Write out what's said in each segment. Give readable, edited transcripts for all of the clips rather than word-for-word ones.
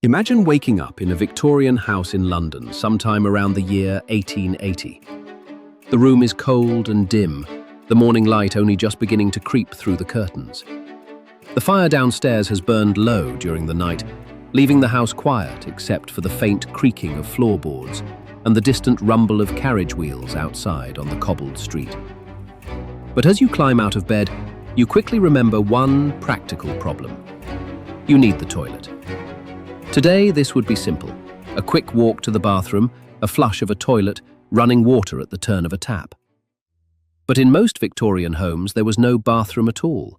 Imagine waking up in a Victorian house in London sometime around the year 1880. The room is cold and dim, the morning light only just beginning to creep through the curtains. The fire downstairs has burned low during the night, leaving the house quiet except for the faint creaking of floorboards and the distant rumble of carriage wheels outside on the cobbled street. But as you climb out of bed, you quickly remember one practical problem. You need the toilet. Today, this would be simple. A quick walk to the bathroom, a flush of a toilet, running water at the turn of a tap. But in most Victorian homes, there was no bathroom at all.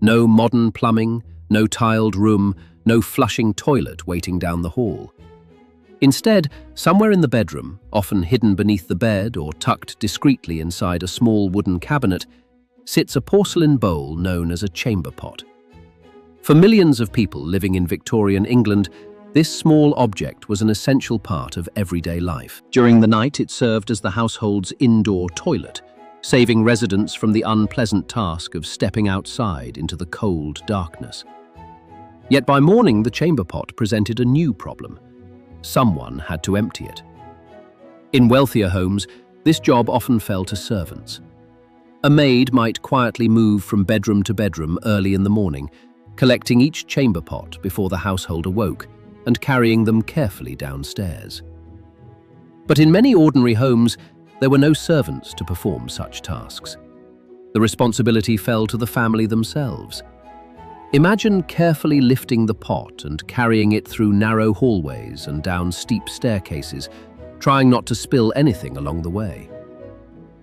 No modern plumbing, no tiled room, no flushing toilet waiting down the hall. Instead, somewhere in the bedroom, often hidden beneath the bed or tucked discreetly inside a small wooden cabinet, sits a porcelain bowl known as a chamber pot. For millions of people living in Victorian England, this small object was an essential part of everyday life. During the night, it served as the household's indoor toilet, saving residents from the unpleasant task of stepping outside into the cold darkness. Yet by morning, the chamber pot presented a new problem. Someone had to empty it. In wealthier homes, this job often fell to servants. A maid might quietly move from bedroom to bedroom early in the morning, collecting each chamber pot before the household awoke and carrying them carefully downstairs. But in many ordinary homes, there were no servants to perform such tasks. The responsibility fell to the family themselves. Imagine carefully lifting the pot and carrying it through narrow hallways and down steep staircases, trying not to spill anything along the way.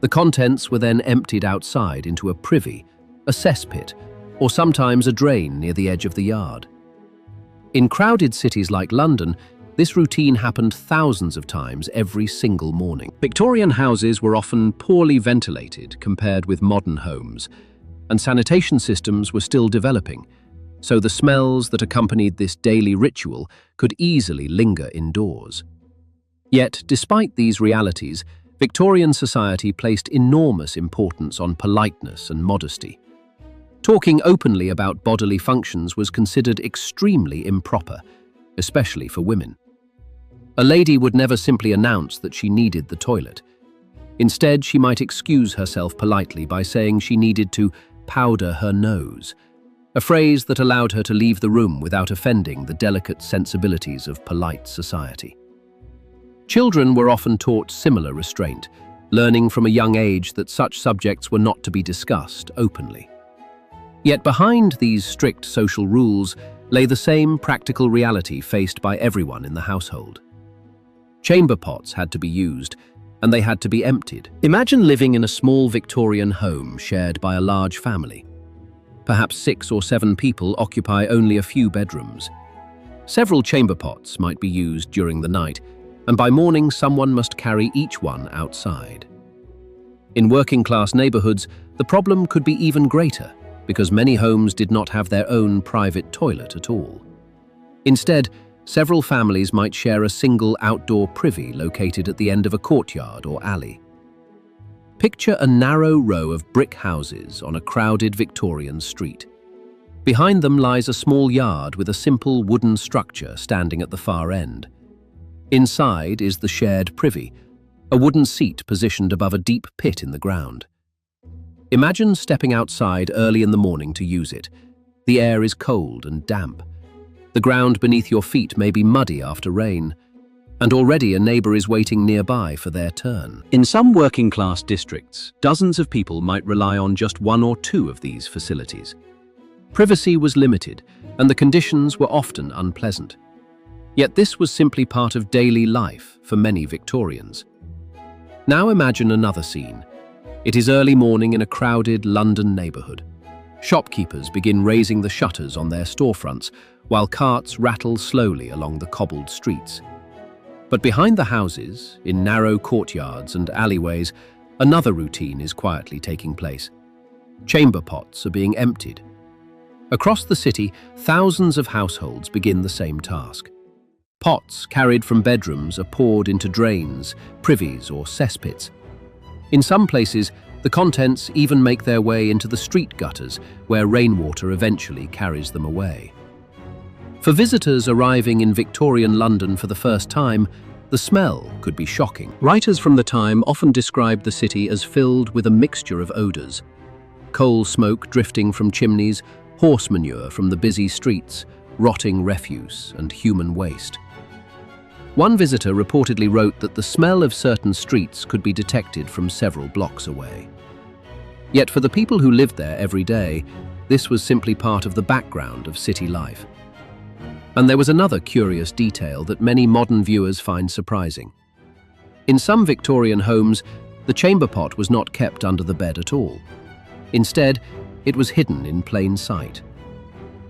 The contents were then emptied outside into a privy, a cesspit, or sometimes a drain near the edge of the yard. In crowded cities like London, this routine happened thousands of times every single morning. Victorian houses were often poorly ventilated compared with modern homes, and sanitation systems were still developing, so the smells that accompanied this daily ritual could easily linger indoors. Yet, despite these realities, Victorian society placed enormous importance on politeness and modesty. Talking openly about bodily functions was considered extremely improper, especially for women. A lady would never simply announce that she needed the toilet. Instead, she might excuse herself politely by saying she needed to powder her nose, a phrase that allowed her to leave the room without offending the delicate sensibilities of polite society. Children were often taught similar restraint, learning from a young age that such subjects were not to be discussed openly. Yet behind these strict social rules lay the same practical reality faced by everyone in the household. Chamber pots had to be used, and they had to be emptied. Imagine living in a small Victorian home shared by a large family. Perhaps 6 or 7 people occupy only a few bedrooms. Several chamber pots might be used during the night, and by morning someone must carry each one outside. In working-class neighborhoods, the problem could be even greater, because many homes did not have their own private toilet at all. Instead, several families might share a single outdoor privy located at the end of a courtyard or alley. Picture a narrow row of brick houses on a crowded Victorian street. Behind them lies a small yard with a simple wooden structure standing at the far end. Inside is the shared privy, a wooden seat positioned above a deep pit in the ground. Imagine stepping outside early in the morning to use it. The air is cold and damp. The ground beneath your feet may be muddy after rain, and already a neighbor is waiting nearby for their turn. In some working-class districts, dozens of people might rely on just 1 or 2 of these facilities. Privacy was limited, and the conditions were often unpleasant. Yet this was simply part of daily life for many Victorians. Now imagine another scene. It is early morning in a crowded London neighborhood. Shopkeepers begin raising the shutters on their storefronts, while carts rattle slowly along the cobbled streets. But behind the houses, in narrow courtyards and alleyways, another routine is quietly taking place. Chamber pots are being emptied. Across the city, thousands of households begin the same task. Pots carried from bedrooms are poured into drains, privies, or cesspits. In some places, the contents even make their way into the street gutters, where rainwater eventually carries them away. For visitors arriving in Victorian London for the first time, the smell could be shocking. Writers from the time often described the city as filled with a mixture of odours: coal smoke drifting from chimneys, horse manure from the busy streets, rotting refuse, and human waste. One visitor reportedly wrote that the smell of certain streets could be detected from several blocks away. Yet for the people who lived there every day, this was simply part of the background of city life. And there was another curious detail that many modern viewers find surprising. In some Victorian homes, the chamber pot was not kept under the bed at all. Instead, it was hidden in plain sight.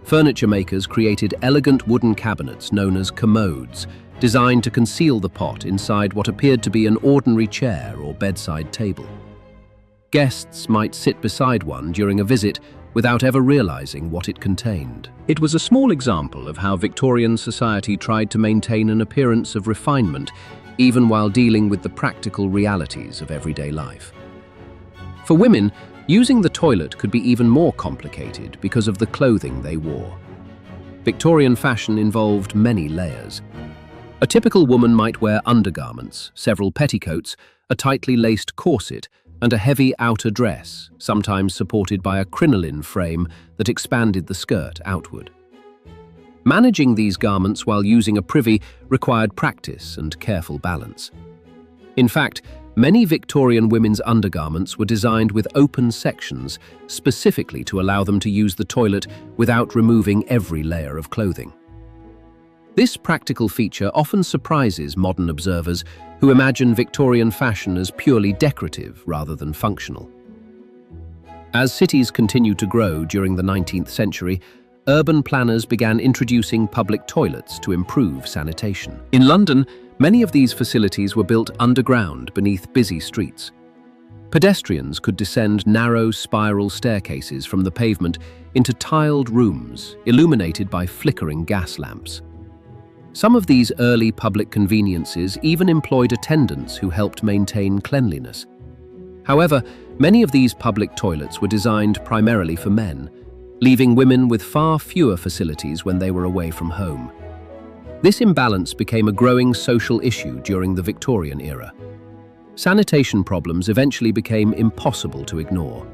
Furniture makers created elegant wooden cabinets known as commodes, designed to conceal the pot inside what appeared to be an ordinary chair or bedside table. Guests might sit beside one during a visit without ever realizing what it contained. It was a small example of how Victorian society tried to maintain an appearance of refinement, even while dealing with the practical realities of everyday life. For women, using the toilet could be even more complicated because of the clothing they wore. Victorian fashion involved many layers. A typical woman might wear undergarments, several petticoats, a tightly laced corset, and a heavy outer dress, sometimes supported by a crinoline frame that expanded the skirt outward. Managing these garments while using a privy required practice and careful balance. In fact, many Victorian women's undergarments were designed with open sections specifically to allow them to use the toilet without removing every layer of clothing. This practical feature often surprises modern observers who imagine Victorian fashion as purely decorative rather than functional. As cities continued to grow during the 19th century, urban planners began introducing public toilets to improve sanitation. In London, many of these facilities were built underground beneath busy streets. Pedestrians could descend narrow spiral staircases from the pavement into tiled rooms illuminated by flickering gas lamps. Some of these early public conveniences even employed attendants who helped maintain cleanliness. However, many of these public toilets were designed primarily for men, leaving women with far fewer facilities when they were away from home. This imbalance became a growing social issue during the Victorian era. Sanitation problems eventually became impossible to ignore.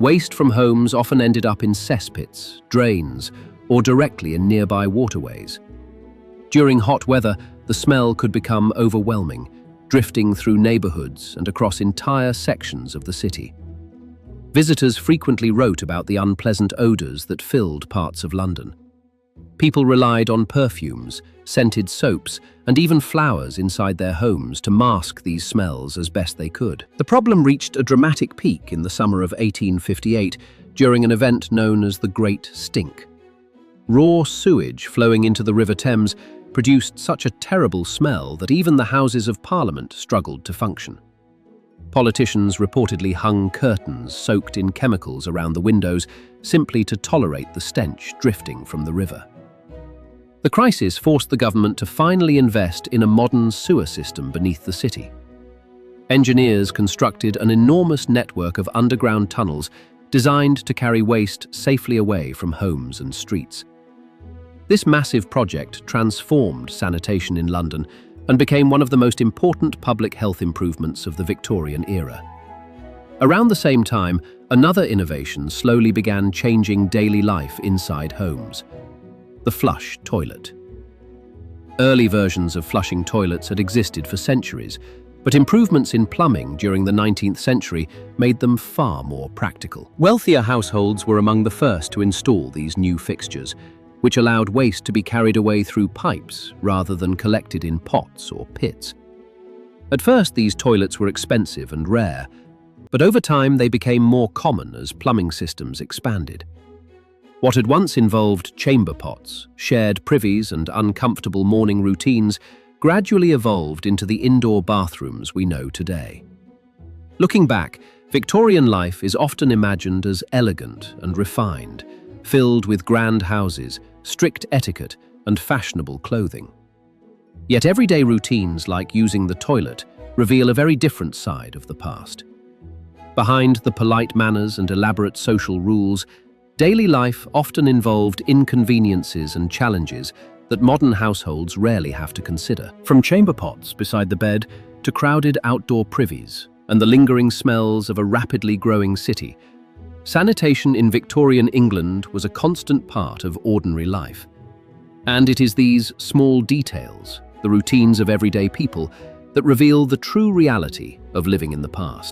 Waste from homes often ended up in cesspits, drains, or directly in nearby waterways. During hot weather, the smell could become overwhelming, drifting through neighborhoods and across entire sections of the city. Visitors frequently wrote about the unpleasant odors that filled parts of London. People relied on perfumes, scented soaps, and even flowers inside their homes to mask these smells as best they could. The problem reached a dramatic peak in the summer of 1858 during an event known as the Great Stink. Raw sewage flowing into the River Thames produced such a terrible smell that even the Houses of Parliament struggled to function. Politicians reportedly hung curtains soaked in chemicals around the windows simply to tolerate the stench drifting from the river. The crisis forced the government to finally invest in a modern sewer system beneath the city. Engineers constructed an enormous network of underground tunnels designed to carry waste safely away from homes and streets. This massive project transformed sanitation in London and became one of the most important public health improvements of the Victorian era. Around the same time, another innovation slowly began changing daily life inside homes: the flush toilet. Early versions of flushing toilets had existed for centuries, but improvements in plumbing during the 19th century made them far more practical. Wealthier households were among the first to install these new fixtures, which allowed waste to be carried away through pipes rather than collected in pots or pits. At first, these toilets were expensive and rare, but over time they became more common as plumbing systems expanded. What had once involved chamber pots, shared privies, and uncomfortable morning routines gradually evolved into the indoor bathrooms we know today. Looking back, Victorian life is often imagined as elegant and refined, filled with grand houses, strict etiquette, and fashionable clothing. Yet everyday routines like using the toilet reveal a very different side of the past. Behind the polite manners and elaborate social rules, Daily life often involved inconveniences and challenges that modern households rarely have to consider. From chamber pots beside the bed to crowded outdoor privies and the lingering smells of a rapidly growing city, sanitation in Victorian England was a constant part of ordinary life. And it is these small details, the routines of everyday people, that reveal the true reality of living in the past.